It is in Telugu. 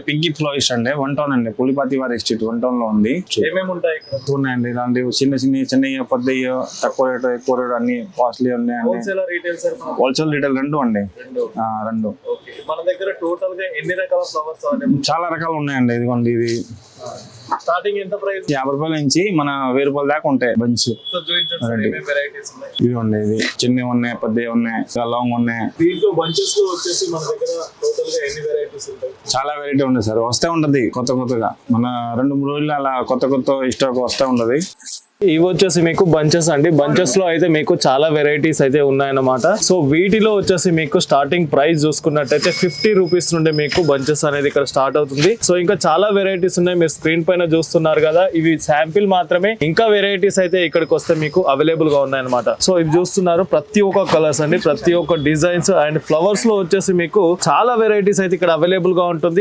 పింకీ ఫ్లోయిస్ట్ అండి 1 టౌన్ అండి, పులిపాతి వారి స్ట్రీట్ 1 టౌన్ లో ఉంది. ఏమేమి ఉంటాయి ఇక్కడ? ఉన్నాయండి ఇలాంటివి చిన్నవి పెద్దవి, తక్కువ రేటు ఎక్కువ రేటు అన్ని కాస్ట్లీ ఉన్నాయండి. Wholesale retail sir? Wholesale retail రెండు అండి. రెండు. ఓకే, మన దగ్గర టోటల్ గా ఎన్ని రకాల ఫ్లవర్స్ అవైలబుల్? చాలా రకాలు ఉన్నాయండి. ఇదిగోండి, ఇది స్టార్టింగ్ ఎంత ప్రైస్? 50 రూపాయల నుంచి మన 1000 రూపాయల దాకా ఉంటాయి బంచ్. సో చూపించండి సార్, ఏమేమి వెరైటీస్ ఉన్నాయి? ఇదిగోండి, ఇది చిన్నవి ఉన్నాయి, పెద్దవి ఉన్నాయి, లాంగ్ ఉన్నాయి. దీంట్లో బంచెస్ లో వచ్చేసి మన దగ్గర టోటల్ గా ఎన్ని వెరైటీస్ ఉంటాయి? చాలా వెరైటీ ఉంది సార్, వస్తే ఉంటది కొత్తగా. మన 2-3 రోజులు అలా కొత్త స్టాక్ వస్తూ ఉంటది. ఇవి వచ్చేసి మీకు బంచెస్ అండి. బంచెస్ లో అయితే మీకు చాలా వెరైటీస్ అయితే ఉన్నాయన్నమాట. సో వీటిలో వచ్చేసి మీకు స్టార్టింగ్ ప్రైస్ చూసుకున్నట్టయితే 50 రూపీస్ నుండి మీకు బంచెస్ అనేది ఇక్కడ స్టార్ట్ అవుతుంది. సో ఇంకా చాలా వెరైటీస్ ఉన్నాయి, మీరు స్క్రీన్ పైన చూస్తున్నారు కదా, ఇవి శాంపిల్ మాత్రమే. ఇంకా వెరైటీస్ అయితే ఇక్కడికి వస్తే మీకు అవైలబుల్ గా ఉన్నాయన్నమాట. సో ఇవి చూస్తున్నారు, ప్రతి ఒక్క కలర్స్ అండి, ప్రతి ఒక్క డిజైన్స్ అండ్ ఫ్లవర్స్ లో వచ్చేసి మీకు చాలా వెరైటీస్ అయితే ఇక్కడ అవైలబుల్ గా ఉంటుంది.